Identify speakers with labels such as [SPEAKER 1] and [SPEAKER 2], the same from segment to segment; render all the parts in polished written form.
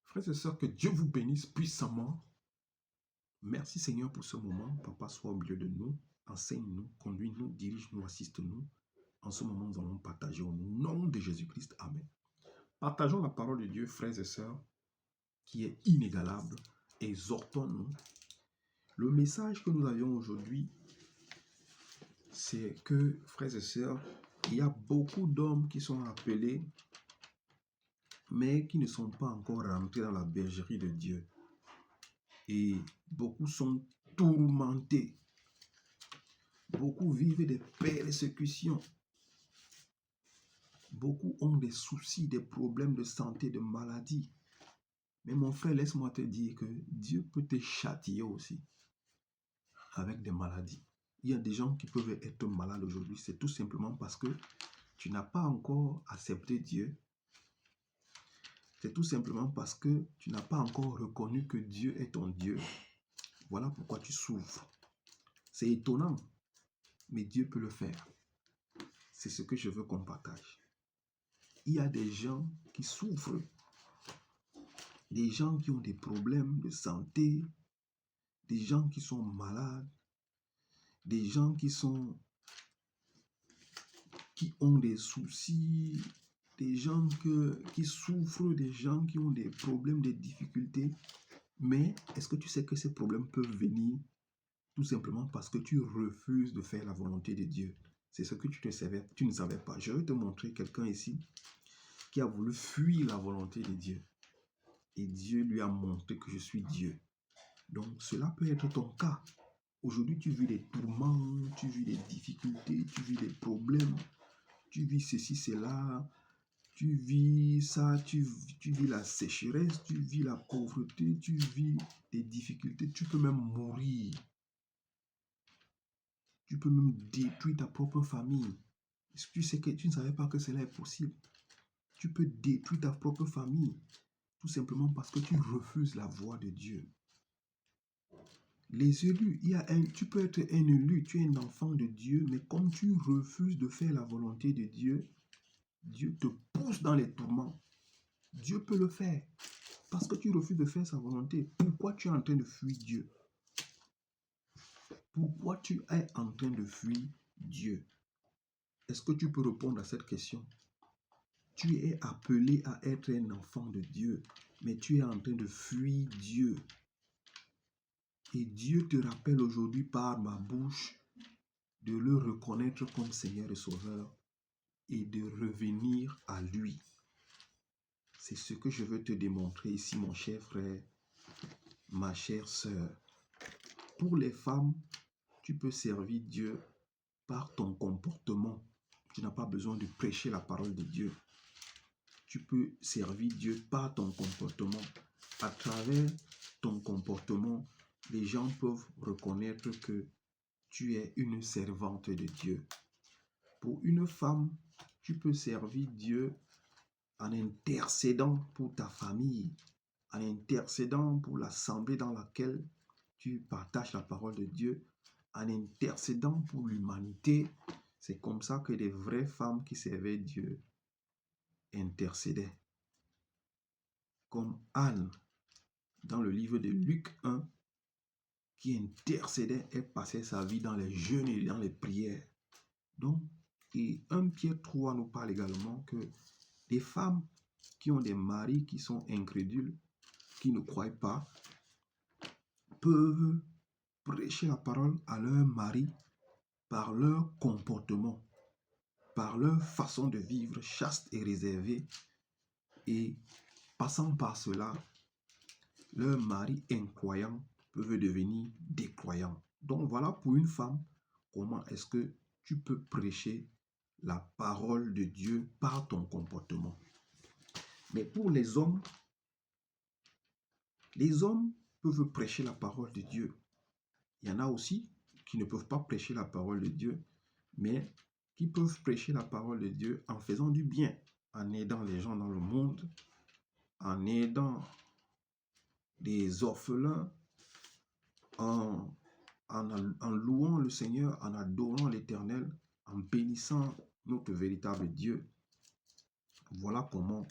[SPEAKER 1] Frères et sœurs, que Dieu vous bénisse puissamment. Merci Seigneur pour ce moment. Papa, sois au milieu de nous. Enseigne-nous, conduis-nous, dirige-nous, assiste-nous. En ce moment, nous allons partager au nom de Jésus-Christ. Amen. Partageons la parole de Dieu, frères et sœurs, qui est inégalable. Exhortons-nous. Le message que nous avions aujourd'hui, c'est que, frères et sœurs, il y a beaucoup d'hommes qui sont appelés, mais qui ne sont pas encore rentrés dans la bergerie de Dieu. Et beaucoup sont tourmentés. Beaucoup vivent des persécutions. Beaucoup ont des soucis, des problèmes de santé, de maladie. Mais mon frère, laisse-moi te dire que Dieu peut te châtier aussi avec des maladies. Il y a des gens qui peuvent être malades aujourd'hui. C'est tout simplement parce que tu n'as pas encore accepté Dieu. C'est tout simplement parce que tu n'as pas encore reconnu que Dieu est ton Dieu. Voilà pourquoi tu souffres. C'est étonnant, mais Dieu peut le faire. C'est ce que je veux qu'on partage. Il y a des gens qui souffrent, des gens qui ont des problèmes de santé, des gens qui sont malades, des gens qui ont des soucis, des gens qui souffrent, des gens qui ont des problèmes, des difficultés. Mais est-ce que tu sais que ces problèmes peuvent venir tout simplement parce que tu refuses de faire la volonté de Dieu? C'est ce que tu ne savais pas. Je vais te montrer quelqu'un ici qui a voulu fuir la volonté de Dieu. Et Dieu lui a montré que je suis Dieu. Donc, cela peut être ton cas. Aujourd'hui, tu vis des tourments, tu vis des difficultés, tu vis des problèmes, tu vis ceci, cela, tu vis ça, tu vis la sécheresse, tu vis la pauvreté, tu vis des difficultés, tu peux même mourir. Tu peux même détruire ta propre famille. Est-ce que tu sais que tu ne savais pas que cela est possible? Tu peux détruire ta propre famille, tout simplement parce que tu refuses la voie de Dieu. Les élus, tu peux être un élu, tu es un enfant de Dieu, mais comme tu refuses de faire la volonté de Dieu, Dieu te pousse dans les tourments. Dieu peut le faire parce que tu refuses de faire sa volonté. Pourquoi tu es en train de fuir Dieu? Pourquoi tu es en train de fuir Dieu? Est-ce que tu peux répondre à cette question? Tu es appelé à être un enfant de Dieu, mais tu es en train de fuir Dieu. Et Dieu te rappelle aujourd'hui par ma bouche de le reconnaître comme Seigneur et Sauveur et de revenir à lui. C'est ce que je veux te démontrer ici, mon cher frère, ma chère sœur. Pour les femmes, tu peux servir Dieu par ton comportement. Tu n'as pas besoin de prêcher la parole de Dieu. Tu peux servir Dieu par ton comportement. À travers ton comportement, les gens peuvent reconnaître que tu es une servante de Dieu. Pour une femme, tu peux servir Dieu en intercédant pour ta famille, en intercédant pour l'assemblée dans laquelle tu partages la parole de Dieu, en intercédant pour l'humanité. C'est comme ça que les vraies femmes qui servaient Dieu intercédaient. Comme Anne, dans le livre de Luc 1, qui intercédait et passait sa vie dans les jeûnes et dans les prières. Donc, et 1 Pierre 3 nous parle également que les femmes qui ont des maris qui sont incrédules, qui ne croient pas, peuvent prêcher la parole à leur mari par leur comportement, par leur façon de vivre chaste et réservée. Et passant par cela, leurs maris incroyants peuvent devenir décroyants. Donc voilà pour une femme, comment est-ce que tu peux prêcher la parole de Dieu par ton comportement. Mais pour les hommes peuvent prêcher la parole de Dieu. Il y en a aussi qui ne peuvent pas prêcher la parole de Dieu, mais qui peuvent prêcher la parole de Dieu en faisant du bien, en aidant les gens dans le monde, en aidant des orphelins, en louant le Seigneur, en adorant l'Éternel, en bénissant notre véritable Dieu. Voilà comment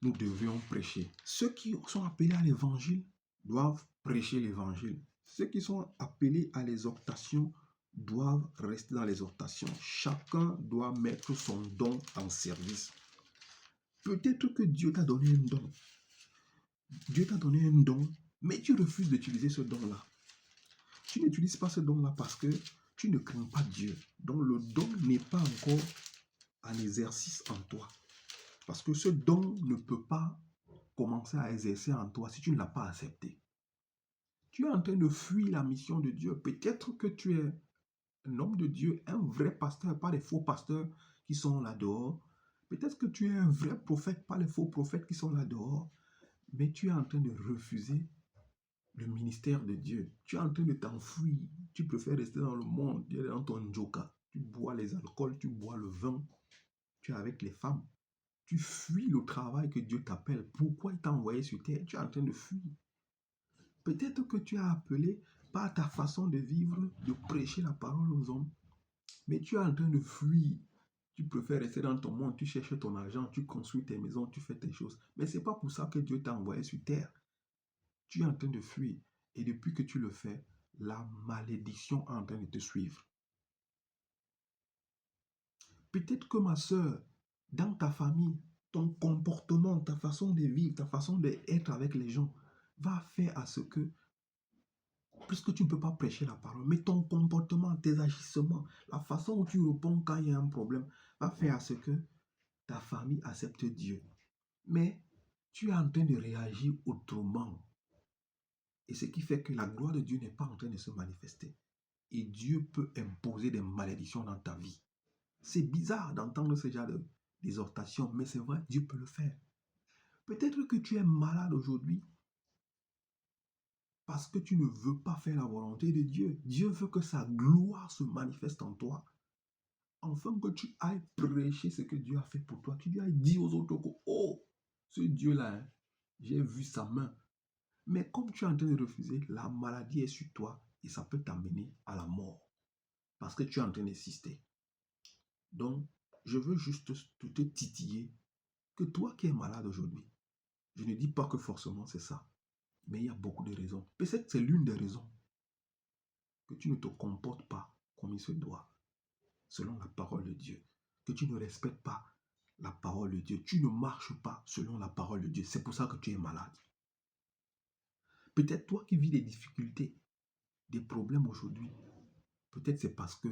[SPEAKER 1] nous devions prêcher. Ceux qui sont appelés à l'évangile doivent prêcher l'évangile. Ceux qui sont appelés à l'exhortation doivent rester dans l'exhortation. Chacun doit mettre son don en service. Peut-être que Dieu t'a donné un don. Dieu t'a donné un don, mais tu refuses d'utiliser ce don-là. Tu n'utilises pas ce don-là parce que tu ne crains pas Dieu. Donc le don n'est pas encore en exercice en toi. Parce que ce don ne peut pas commencer à exercer en toi si tu ne l'as pas accepté. Tu es en train de fuir la mission de Dieu. Peut-être que tu es un homme de Dieu, un vrai pasteur, pas les faux pasteurs qui sont là dehors. Peut-être que tu es un vrai prophète, pas les faux prophètes qui sont là dehors. Mais tu es en train de refuser le ministère de Dieu. Tu es en train de t'enfuir. Tu préfères rester dans le monde. Tu es dans ton joka. Tu bois les alcools, tu bois le vin. Tu es avec les femmes. Tu fuis le travail que Dieu t'appelle. Pourquoi il t'a envoyé sur terre? Tu es en train de fuir. Peut-être que tu as appelé par ta façon de vivre, de prêcher la parole aux hommes, mais tu es en train de fuir. Tu préfères rester dans ton monde, tu cherches ton argent, tu construis tes maisons, tu fais tes choses. Mais ce n'est pas pour ça que Dieu t'a envoyé sur terre. Tu es en train de fuir. Et depuis que tu le fais, la malédiction est en train de te suivre. Peut-être que ma soeur, dans ta famille, ton comportement, ta façon de vivre, ta façon d'être avec les gens, va faire à ce que, puisque tu ne peux pas prêcher la parole, mais ton comportement, tes agissements, la façon où tu réponds quand il y a un problème, va faire à ce que ta famille accepte Dieu. Mais tu es en train de réagir autrement. Et ce qui fait que la gloire de Dieu n'est pas en train de se manifester. Et Dieu peut imposer des malédictions dans ta vie. C'est bizarre d'entendre ce genre d'exhortation, mais c'est vrai, Dieu peut le faire. Peut-être que tu es malade aujourd'hui parce que tu ne veux pas faire la volonté de Dieu. Dieu veut que sa gloire se manifeste en toi. Enfin que tu ailles prêcher ce que Dieu a fait pour toi. Tu lui ailles dire aux autres que, oh, ce Dieu-là, hein, j'ai vu sa main. Mais comme tu es en train de refuser, la maladie est sur toi et ça peut t'amener à la mort. Parce que tu es en train d'insister. Donc, je veux juste te titiller que toi qui es malade aujourd'hui, je ne dis pas que forcément c'est ça, mais il y a beaucoup de raisons. Peut-être que c'est l'une des raisons que tu ne te comportes pas comme il se doit, selon la parole de Dieu, que tu ne respectes pas la parole de Dieu, tu ne marches pas selon la parole de Dieu. C'est pour ça que tu es malade. Peut-être toi qui vis des difficultés, des problèmes aujourd'hui, peut-être c'est parce que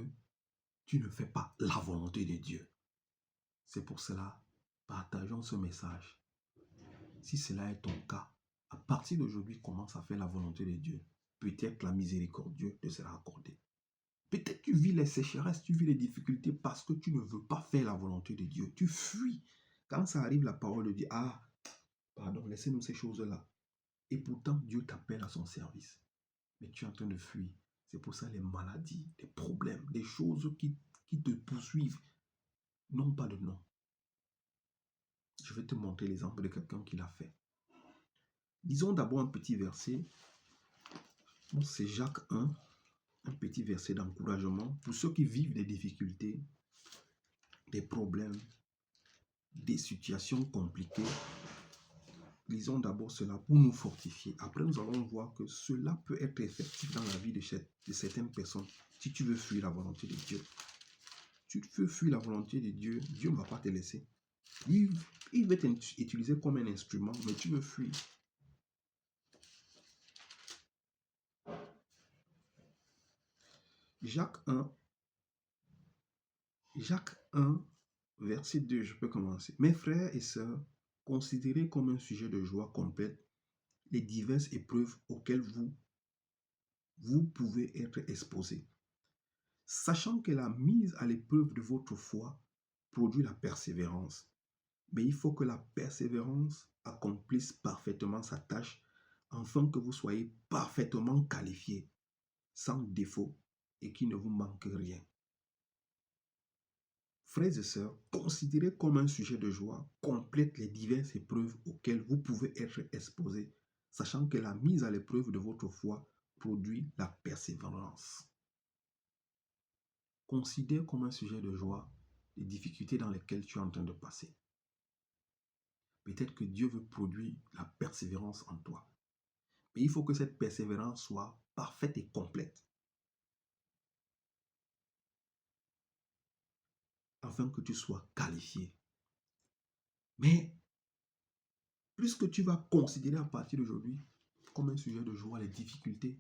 [SPEAKER 1] tu ne fais pas la volonté de Dieu. C'est pour cela, partageons ce message. Si cela est ton cas, à partir d'aujourd'hui, commence à faire la volonté de Dieu. Peut-être la miséricorde de Dieu te sera accordée. Peut-être tu vis les sécheresses, tu vis les difficultés parce que tu ne veux pas faire la volonté de Dieu. Tu fuis. Quand ça arrive, la parole de Dieu, ah, pardon, laissez-nous ces choses-là. Et pourtant, Dieu t'appelle à son service. Mais tu es en train de fuir. C'est pour ça les maladies, les problèmes, les choses qui te poursuivent n'ont pas de nom. Je vais te montrer l'exemple de quelqu'un qui l'a fait. Disons d'abord un petit verset. Bon, c'est Jacques 1, un petit verset d'encouragement pour ceux qui vivent des difficultés, des problèmes, des situations compliquées. Lisons d'abord cela pour nous fortifier. Après, nous allons voir que cela peut être effectif dans la vie de certaines personnes si tu veux fuir la volonté de Dieu. Tu veux fuir la volonté de Dieu, Dieu ne va pas te laisser. Il va t'utiliser comme un instrument, mais tu veux fuir. Jacques 1, verset 2, je peux commencer. Mes frères et sœurs, considérez comme un sujet de joie complète les diverses épreuves auxquelles vous pouvez être exposés, sachant que la mise à l'épreuve de votre foi produit la persévérance. Mais il faut que la persévérance accomplisse parfaitement sa tâche, afin que vous soyez parfaitement qualifiés, sans défaut, et qu'il ne vous manque rien. Frères et sœurs, considérez comme un sujet de joie complète les diverses épreuves auxquelles vous pouvez être exposés, sachant que la mise à l'épreuve de votre foi produit la persévérance. Considère comme un sujet de joie les difficultés dans lesquelles tu es en train de passer. Peut-être que Dieu veut produire la persévérance en toi. Mais il faut que cette persévérance soit parfaite et complète, afin que tu sois qualifié. Mais plus que tu vas considérer à partir d'aujourd'hui comme un sujet de joie les difficultés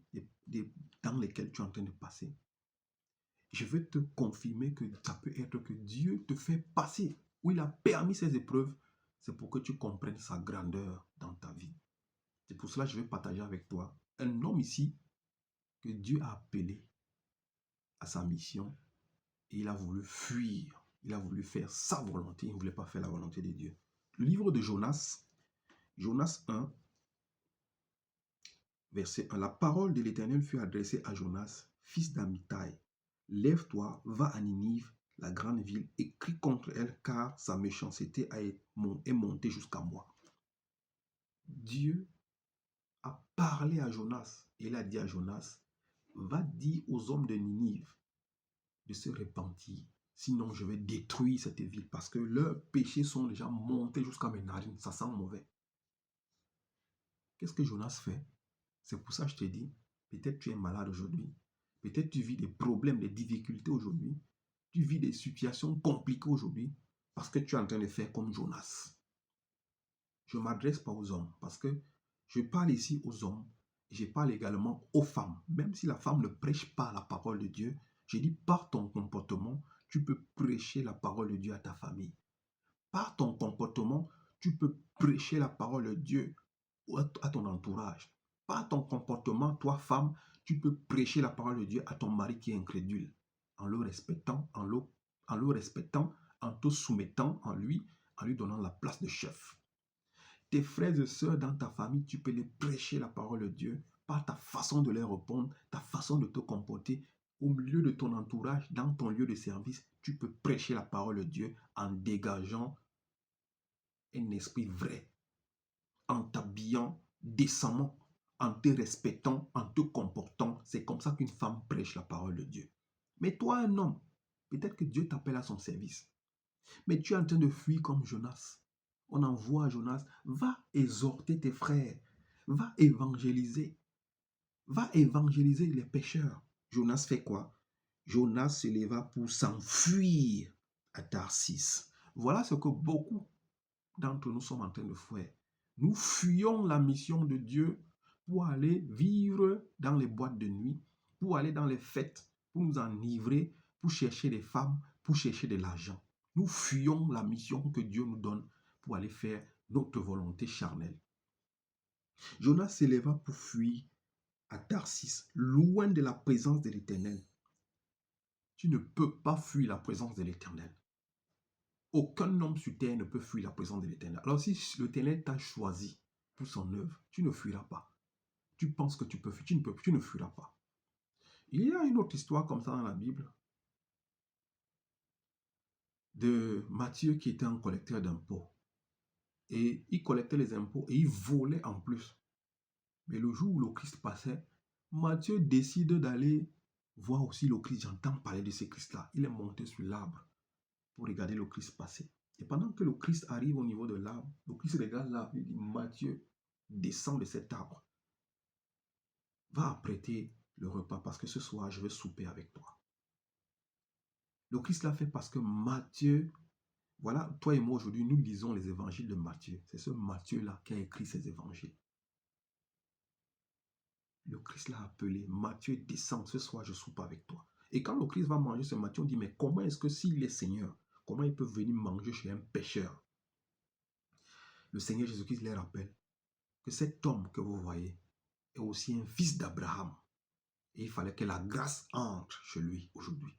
[SPEAKER 1] dans lesquelles tu es en train de passer, je veux te confirmer que ça peut être que Dieu te fait passer, ou il a permis ces épreuves, c'est pour que tu comprennes sa grandeur dans ta vie. C'est pour cela que je vais partager avec toi un homme ici que Dieu a appelé à sa mission et il a voulu fuir. Il a voulu faire sa volonté, il ne voulait pas faire la volonté de Dieu. Le livre de Jonas, Jonas 1, verset 1. La parole de l'Éternel fut adressée à Jonas, fils d'Amittai. Lève-toi, va à Ninive, la grande ville, et crie contre elle, car sa méchanceté est montée jusqu'à moi. Dieu a parlé à Jonas, et il a dit à Jonas, va dire aux hommes de Ninive de se repentir, sinon je vais détruire cette ville, parce que leurs péchés sont déjà montés jusqu'à mes narines, ça sent mauvais. Qu'est-ce que Jonas fait? C'est pour ça que je te dis, peut-être tu es malade aujourd'hui, peut-être tu vis des problèmes, des difficultés aujourd'hui, tu vis des situations compliquées aujourd'hui, parce que tu es en train de faire comme Jonas. Je ne m'adresse pas aux hommes, parce que je parle ici aux hommes, et je parle également aux femmes. Même si la femme ne prêche pas la parole de Dieu, je dis par ton comportement, tu peux prêcher la parole de Dieu à ta famille. Par ton comportement, tu peux prêcher la parole de Dieu à ton entourage. Par ton comportement, toi femme, tu peux prêcher la parole de Dieu à ton mari qui est incrédule, en le respectant, en te soumettant en lui donnant la place de chef. Tes frères et sœurs dans ta famille, tu peux les prêcher la parole de Dieu par ta façon de leur répondre, ta façon de te comporter. Au milieu de ton entourage, dans ton lieu de service, tu peux prêcher la parole de Dieu en dégageant un esprit vrai, en t'habillant décemment, en te respectant, en te comportant. C'est comme ça qu'une femme prêche la parole de Dieu. Mais toi, un homme, peut-être que Dieu t'appelle à son service, mais tu es en train de fuir comme Jonas. On envoie à Jonas, va exhorter tes frères, va évangéliser les pécheurs. Jonas fait quoi? Jonas se leva pour s'enfuir à Tarsis. Voilà ce que beaucoup d'entre nous sommes en train de faire. Nous fuyons la mission de Dieu pour aller vivre dans les boîtes de nuit, pour aller dans les fêtes, pour nous enivrer, pour chercher des femmes, pour chercher de l'argent. Nous fuyons la mission que Dieu nous donne pour aller faire notre volonté charnelle. Jonas s'éleva pour fuir à Tarsis, loin de la présence de l'Éternel. Tu ne peux pas fuir la présence de l'Éternel. Aucun homme sur terre ne peut fuir la présence de l'Éternel. Alors si l'Éternel t'a choisi pour son œuvre, tu ne fuiras pas. Tu penses que tu peux fuir, tu ne fuiras pas. Il y a une autre histoire comme ça dans la Bible de Matthieu qui était un collecteur d'impôts. Et il collectait les impôts et il volait en plus. Mais le jour où le Christ passait, Matthieu décide d'aller voir aussi le Christ. J'entends parler de ce Christ-là. Il est monté sur l'arbre pour regarder le Christ passer. Et pendant que le Christ arrive au niveau de l'arbre, le Christ regarde l'arbre et dit, Matthieu, descends de cet arbre. Va apprêter le repas parce que ce soir, je vais souper avec toi. Le Christ l'a fait parce que Matthieu, voilà, toi et moi aujourd'hui, nous lisons les évangiles de Matthieu. C'est ce Matthieu-là qui a écrit ces évangiles. Le Christ l'a appelé, Matthieu, descends, ce soir, je soupe avec toi. Et quand le Christ va manger ce Matthieu, on dit, mais comment est-ce que s'il est Seigneur, comment il peut venir manger chez un pécheur? Le Seigneur Jésus-Christ leur rappelle que cet homme que vous voyez est aussi un fils d'Abraham. Et il fallait que la grâce entre chez lui aujourd'hui.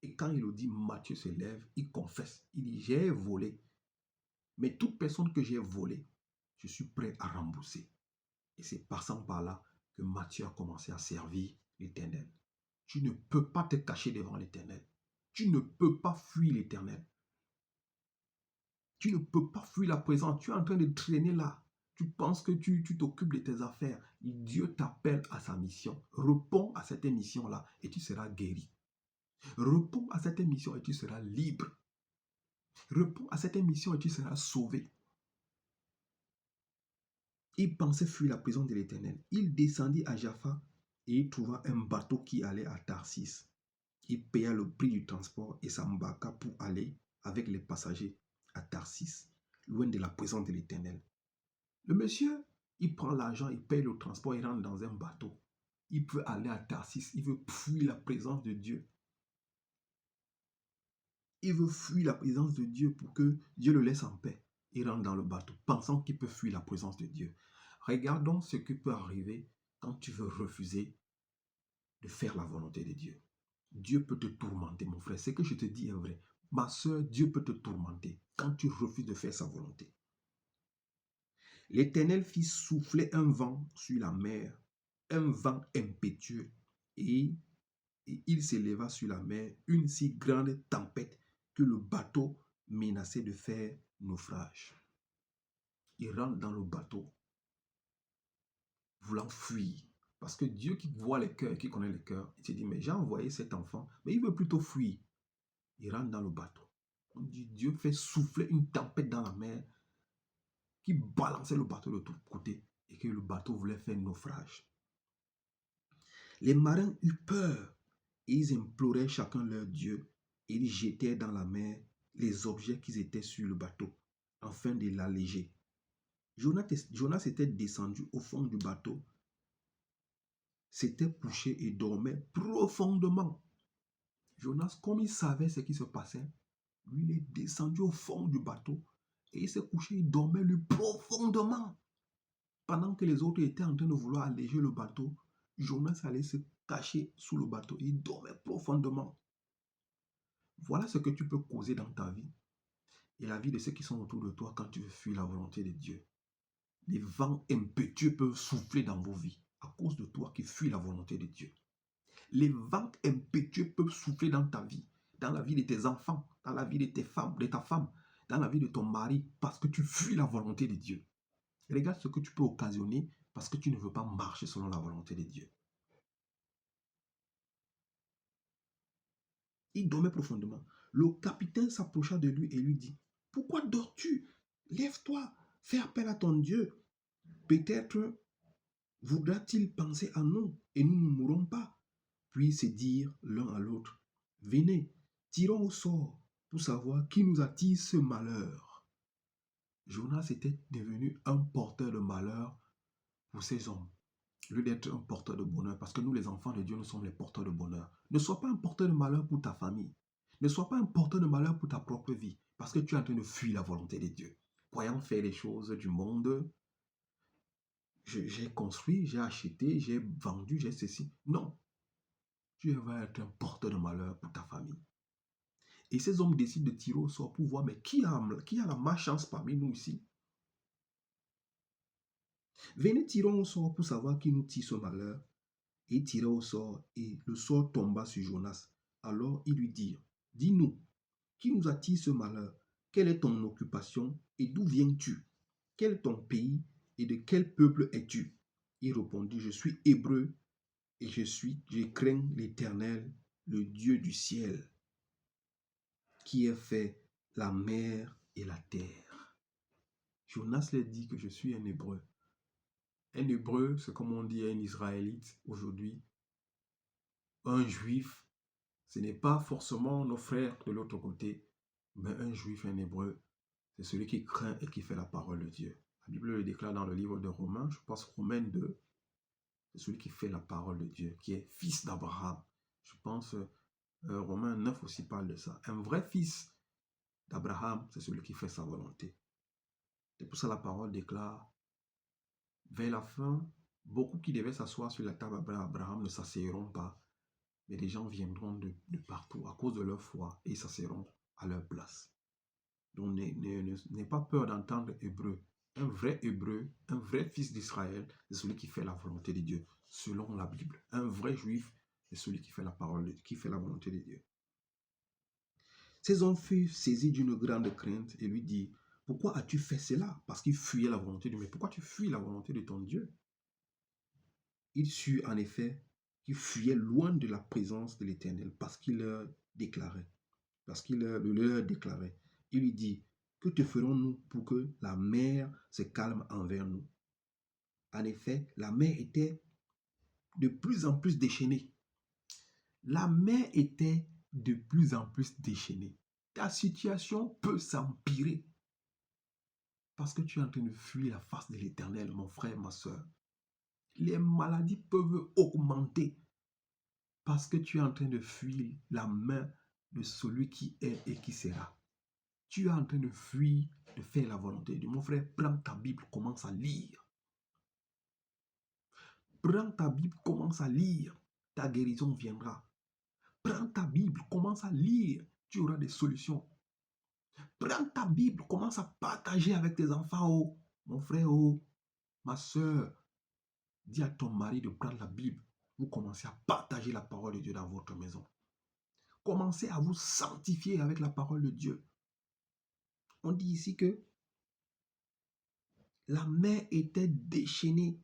[SPEAKER 1] Et quand il le dit, Matthieu se lève, il confesse, il dit, j'ai volé. Mais toute personne que j'ai volée, je suis prêt à rembourser. Et c'est passant par là que Matthieu a commencé à servir l'Éternel. Tu ne peux pas te cacher devant l'Éternel. Tu ne peux pas fuir l'Éternel. Tu ne peux pas fuir la présence. Tu es en train de traîner là. Tu penses que tu t'occupes de tes affaires. Dieu t'appelle à sa mission. Réponds à cette mission-là et tu seras guéri. Réponds à cette mission et tu seras libre. Réponds à cette mission et tu seras sauvé. Il pensait fuir la présence de l'Éternel. Il descendit à Jaffa et il trouva un bateau qui allait à Tarsis. Il paya le prix du transport et s'embarqua pour aller avec les passagers à Tarsis, loin de la présence de l'Éternel. Le monsieur, il prend l'argent, il paye le transport, il rentre dans un bateau. Il peut aller à Tarsis, il veut fuir la présence de Dieu. Il veut fuir la présence de Dieu pour que Dieu le laisse en paix. Il rentre dans le bateau, pensant qu'il peut fuir la présence de Dieu. Regardons ce qui peut arriver quand tu veux refuser de faire la volonté de Dieu. Dieu peut te tourmenter, mon frère. Ce que je te dis est vrai. Ma soeur, Dieu peut te tourmenter quand tu refuses de faire sa volonté. L'Éternel fit souffler un vent sur la mer, un vent impétueux, et il s'éleva sur la mer une si grande tempête que le bateau menaçait de faire naufrage. Il rentre dans le bateau, voulant fuir. Parce que Dieu qui voit les cœurs, qui connaît les cœurs, il se dit, mais j'ai envoyé cet enfant, mais il veut plutôt fuir. Il rentre dans le bateau. On dit, Dieu fait souffler une tempête dans la mer qui balançait le bateau de tous côtés et que le bateau voulait faire naufrage. Les marins eurent peur et ils imploraient chacun leur Dieu et ils jetaient dans la mer les objets qui étaient sur le bateau afin de l'alléger. Jonas était descendu au fond du bateau, s'était couché et dormait profondément. Jonas, comme il savait ce qui se passait, lui, il est descendu au fond du bateau et il s'est couché, il dormait lui profondément. Pendant que les autres étaient en train de vouloir alléger le bateau, Jonas allait se cacher sous le bateau et il dormait profondément. Voilà ce que tu peux causer dans ta vie et la vie de ceux qui sont autour de toi quand tu veux fuir la volonté de Dieu. Les vents impétueux peuvent souffler dans vos vies à cause de toi qui fuis la volonté de Dieu. Les vents impétueux peuvent souffler dans ta vie, dans la vie de tes enfants, dans la vie de tes femmes, de ta femme, dans la vie de ton mari, parce que tu fuis la volonté de Dieu. Regarde ce que tu peux occasionner parce que tu ne veux pas marcher selon la volonté de Dieu. Il dormait profondément. Le capitaine s'approcha de lui et lui dit, « Pourquoi dors-tu? Lève-toi, fais appel à ton Dieu. Peut-être voudra-t-il penser à nous et nous ne mourrons pas. » Puis se dirent l'un à l'autre, « Venez, tirons au sort pour savoir qui nous attire ce malheur. » Jonas était devenu un porteur de malheur pour ces hommes, au lieu d'être un porteur de bonheur, parce que nous, les enfants de Dieu, nous sommes les porteurs de bonheur. Ne sois pas un porteur de malheur pour ta famille. Ne sois pas un porteur de malheur pour ta propre vie, parce que tu es en train de fuir la volonté de Dieu. Croyant faire les choses du monde, j'ai construit, j'ai acheté, j'ai vendu, j'ai ceci. Non, tu vas être un porteur de malheur pour ta famille. Et ces hommes décident de tirer au sort pour voir, mais qui a la malchance parmi nous ici? Venez, tirons au sort pour savoir qui nous tire ce malheur. Et il tira au sort, et le sort tomba sur Jonas. Alors ils lui dirent, dis-nous, qui nous attire ce malheur? Quelle est ton occupation et d'où viens-tu? Quel est ton pays et de quel peuple es-tu? Il répondit, je suis hébreu et je crains l'Éternel, le Dieu du ciel, qui a fait la mer et la terre. Jonas leur dit que je suis un hébreu. Un hébreu, c'est comme on dit à un Israélite aujourd'hui. Un juif, ce n'est pas forcément nos frères de l'autre côté, mais un juif, un hébreu, c'est celui qui craint et qui fait la parole de Dieu. La Bible le déclare dans le livre de Romains, je pense Romains 2, c'est celui qui fait la parole de Dieu, qui est fils d'Abraham. Je pense Romains 9 aussi parle de ça. Un vrai fils d'Abraham, c'est celui qui fait sa volonté. C'est pour ça la parole déclare, vers la fin, beaucoup qui devaient s'asseoir sur la table d'Abraham ne s'asseyeront pas, mais les gens viendront de partout à cause de leur foi et s'asseront à leur place. Donc n'aie pas peur d'entendre hébreu. Un vrai fils d'Israël, c'est celui qui fait la volonté de Dieu, selon la Bible. Un vrai juif, c'est celui qui fait la parole, qui fait la volonté de Dieu. Ces hommes furent saisis d'une grande crainte et lui dit, pourquoi as-tu fait cela? Parce qu'il fuyait la volonté de Dieu. Mais pourquoi tu fuis la volonté de ton Dieu? Il sut en effet qu'il fuyait loin de la présence de l'Éternel parce qu'il leur déclarait. Il lui dit, que te ferons-nous pour que la mer se calme envers nous? En effet, la mer était de plus en plus déchaînée. La mer était de plus en plus déchaînée. Ta situation peut s'empirer parce que tu es en train de fuir la face de l'Éternel, mon frère, ma soeur. Les maladies peuvent augmenter parce que tu es en train de fuir la main de celui qui est et qui sera. Tu es en train de fuir, de faire la volonté de Dieu. Mon frère, prends ta Bible, commence à lire. Prends ta Bible, commence à lire. Ta guérison viendra. Prends ta Bible, commence à lire. Tu auras des solutions. Prends ta Bible, commence à partager avec tes enfants. Oh, mon frère, oh, ma soeur, dis à ton mari de prendre la Bible. Vous commencez à partager la parole de Dieu dans votre maison. Commencez à vous sanctifier avec la parole de Dieu. On dit ici que la mer était déchaînée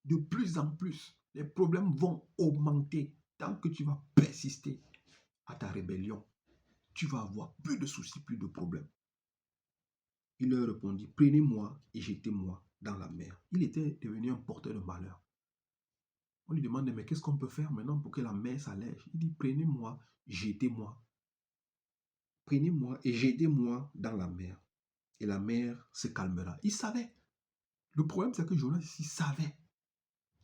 [SPEAKER 1] de plus en plus. Les problèmes vont augmenter. Tant que tu vas persister à ta rébellion, tu vas avoir plus de soucis, plus de problèmes. Il leur répondit, prenez-moi et jetez-moi dans la mer. Il était devenu un porteur de malheur. On lui demande, mais qu'est-ce qu'on peut faire maintenant pour que la mer s'allège? Il dit, prenez-moi, jetez-moi. Prenez-moi et jetez-moi dans la mer. Et la mer se calmera. Il savait. Le problème, c'est que Jonas ici savait.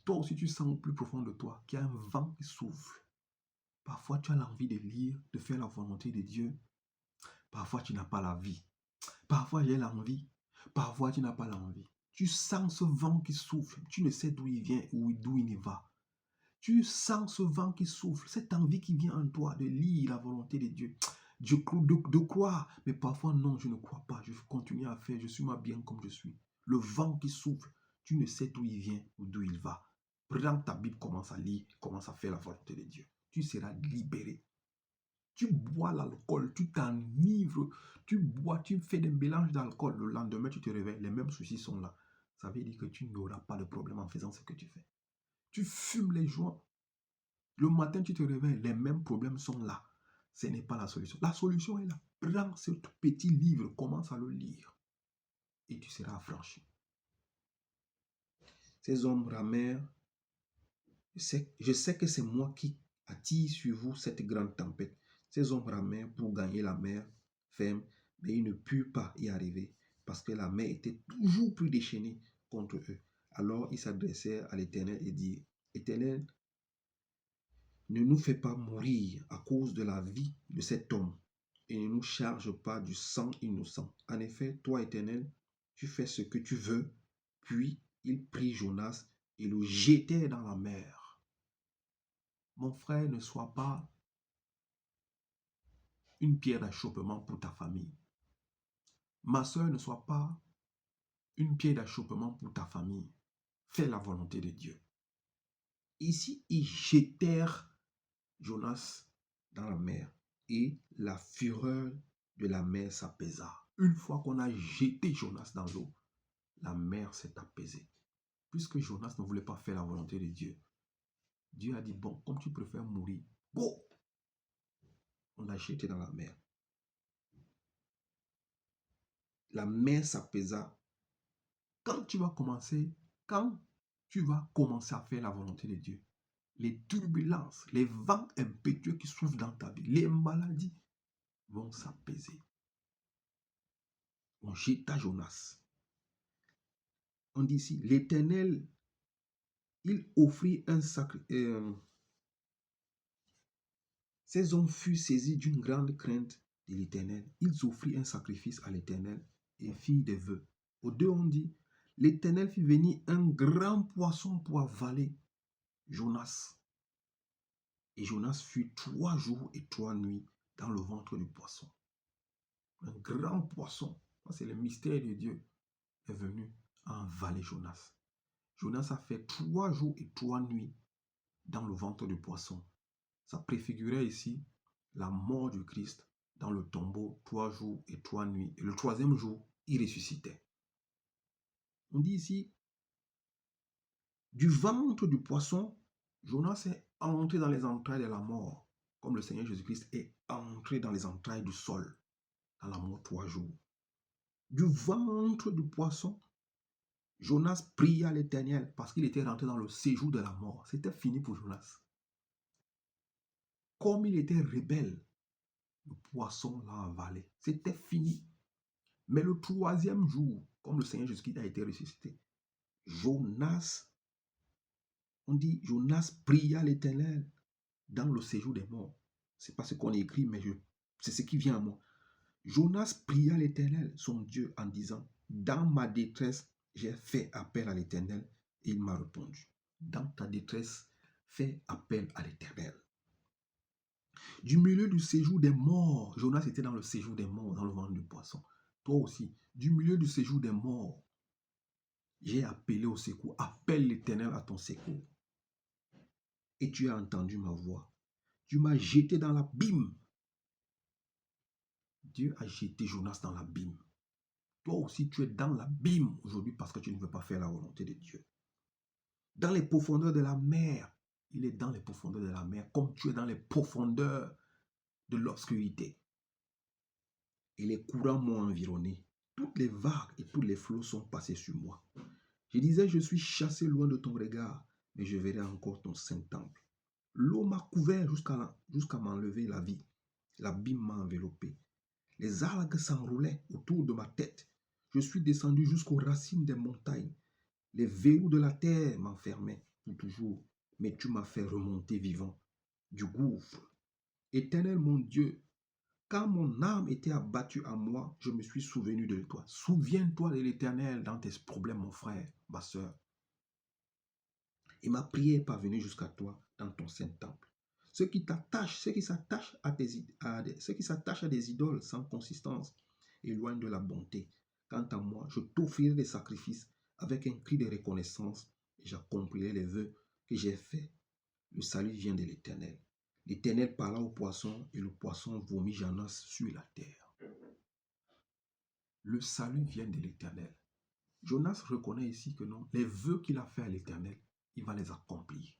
[SPEAKER 1] Toi aussi, tu sens au plus profond de toi qu'il y a un vent qui souffle. Parfois, tu as l'envie de lire, de faire la volonté de Dieu. Parfois, tu n'as pas la vie. Parfois, j'ai l'envie. Parfois, tu n'as pas l'envie. Tu sens ce vent qui souffle. Tu ne sais d'où il vient ou d'où il va. Tu sens ce vent qui souffle, cette envie qui vient en toi de lire la volonté de Dieu. De croire. Mais parfois, non, je ne crois pas. Je continue à faire. Je suis moi bien comme je suis. Le vent qui souffle, tu ne sais d'où il vient ou d'où il va. Prends ta Bible, commence à lire, commence à faire la volonté de Dieu. Tu seras libéré. Tu bois l'alcool, tu t'enivres, tu bois, tu fais des mélanges d'alcool. Le lendemain, tu te réveilles, les mêmes soucis sont là. Ça veut dire que tu n'auras pas de problème en faisant ce que tu fais. Tu fumes les joints. Le matin, tu te réveilles, les mêmes problèmes sont là. Ce n'est pas la solution. La solution est là. Prends ce petit livre, commence à le lire et tu seras affranchi. Ces hommes ramèrent. Je sais que c'est moi qui attire sur vous cette grande tempête. Ces hommes ramèrent pour gagner la mer ferme, mais ils ne purent pas y arriver parce que la mer était toujours plus déchaînée contre eux. Alors ils s'adressèrent à l'Éternel et dirent, Éternel, ne nous fais pas mourir à cause de la vie de cet homme et ne nous charge pas du sang innocent. En effet, toi, Éternel, tu fais ce que tu veux. Puis ils prirent Jonas et le jetèrent dans la mer. Mon frère, ne sois pas une pierre d'achoppement pour ta famille. Ma soeur, ne sois pas une pierre d'achoppement pour ta famille. Fais la volonté de Dieu. Ici, ils jetèrent Jonas dans la mer et la fureur de la mer s'apaisa. Une fois qu'on a jeté Jonas dans l'eau, la mer s'est apaisée. Puisque Jonas ne voulait pas faire la volonté de Dieu, Dieu a dit, bon, comme tu préfères mourir, go! On l'a jeté dans la mer. La mer s'apaisa. Quand tu vas commencer à faire la volonté de Dieu, les turbulences, les vents impétueux qui souffrent dans ta vie, les maladies vont s'apaiser. On jeta Jonas. On dit ici, l'Éternel, il offrit un sacrifice. Ces hommes furent saisis d'une grande crainte de l'Éternel. Ils offrirent un sacrifice à l'Éternel et firent des vœux. Au 2, on dit, l'Éternel fit venir un grand poisson pour avaler Jonas. Et Jonas fut 3 jours et 3 nuits dans le ventre du poisson. Un grand poisson, c'est le mystère de Dieu, est venu avaler Jonas. Jonas a fait 3 jours et 3 nuits dans le ventre du poisson. Ça préfigurait ici la mort du Christ dans le tombeau 3 jours et 3 nuits. Et le 3e jour, il ressuscitait. On dit ici, du ventre du poisson, Jonas est entré dans les entrailles de la mort, comme le Seigneur Jésus-Christ est entré dans les entrailles du sol, dans la mort 3 jours. Du ventre du poisson, Jonas pria l'Éternel parce qu'il était rentré dans le séjour de la mort. C'était fini pour Jonas. Comme il était rebelle, le poisson l'a avalé. C'était fini. Mais le troisième jour, comme le Seigneur Jésus-Christ a été ressuscité, Jonas, on dit, Jonas pria l'Éternel dans le séjour des morts. Ce n'est pas ce qu'on écrit, mais c'est ce qui vient à moi. Jonas pria l'Éternel, son Dieu, en disant, dans ma détresse, j'ai fait appel à l'Éternel et il m'a répondu. Dans ta détresse, fais appel à l'Éternel. Du milieu du séjour des morts, Jonas était dans le séjour des morts, dans le ventre du poisson. Toi aussi, du milieu du séjour des morts, j'ai appelé au secours. Appelle l'Éternel à ton secours. Et tu as entendu ma voix. Tu m'as jeté dans l'abîme. Dieu a jeté Jonas dans l'abîme. Toi aussi, tu es dans l'abîme aujourd'hui parce que tu ne veux pas faire la volonté de Dieu. Dans les profondeurs de la mer, il est dans les profondeurs de la mer, comme tu es dans les profondeurs de l'obscurité. Et les courants m'ont environné. Toutes les vagues et tous les flots sont passés sur moi. Je disais, je suis chassé loin de ton regard, mais je verrai encore ton saint temple. L'eau m'a couvert jusqu'à m'enlever la vie. L'abîme m'a enveloppé. Les algues s'enroulaient autour de ma tête. Je suis descendu jusqu'aux racines des montagnes. Les verrous de la terre m'enfermaient pour toujours, mais tu m'as fait remonter vivant du gouffre. Éternel mon Dieu, quand mon âme était abattue à moi, je me suis souvenu de toi. Souviens-toi de l'Éternel dans tes problèmes, mon frère, ma soeur. Et ma prière est parvenue jusqu'à toi dans ton saint temple. Ceux qui s'attachent à des idoles sans consistance, éloignent de la bonté. Quant à moi, je t'offrirai des sacrifices avec un cri de reconnaissance et j'accomplirai les vœux que j'ai faits. Le salut vient de l'Éternel. L'Éternel parla au poisson et le poisson vomit Jonas sur la terre. Le salut vient de l'Éternel. Jonas reconnaît ici que non, les vœux qu'il a fait à l'Éternel, il va les accomplir.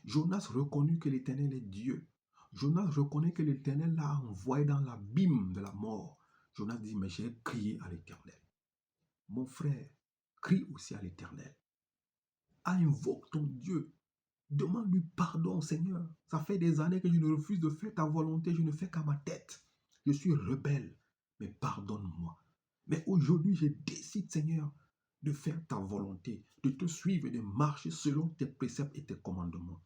[SPEAKER 1] Jonas reconnut que l'Éternel est Dieu. Jonas reconnaît que l'Éternel l'a envoyé dans l'abîme de la mort. Jonas dit, mais j'ai crié à l'Éternel. Mon frère, crie aussi à l'Éternel. Invoque ton Dieu. Demande-lui pardon, Seigneur. Ça fait des années que je ne refuse de faire ta volonté. Je ne fais qu'à ma tête. Je suis rebelle. Mais pardonne-moi. Mais aujourd'hui, je décide, Seigneur, de faire ta volonté, de te suivre et de marcher selon tes préceptes et tes commandements.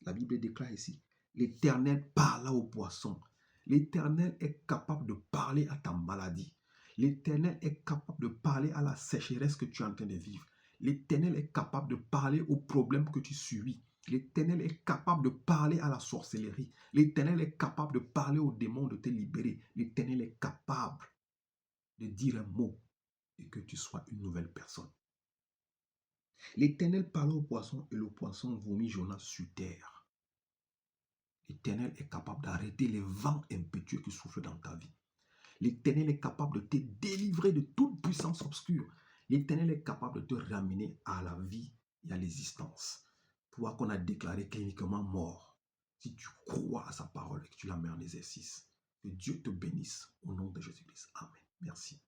[SPEAKER 1] La Bible déclare ici, l'Éternel parla au poisson. L'Éternel est capable de parler à ta maladie. L'Éternel est capable de parler à la sécheresse que tu es en train de vivre. L'Éternel est capable de parler aux problèmes que tu subis. L'Éternel est capable de parler à la sorcellerie. L'Éternel est capable de parler aux démons de te libérer. L'Éternel est capable de dire un mot et que tu sois une nouvelle personne. L'Éternel parla au poisson et le poisson vomit Jonas sur terre. L'Éternel est capable d'arrêter les vents impétueux qui soufflent dans ta vie. L'Éternel est capable de te délivrer de toute puissance obscure. L'Éternel est capable de te ramener à la vie et à l'existence. Toi qu'on a déclaré cliniquement mort, si tu crois à sa parole et que tu la mets en exercice, que Dieu te bénisse au nom de Jésus-Christ. Amen. Merci.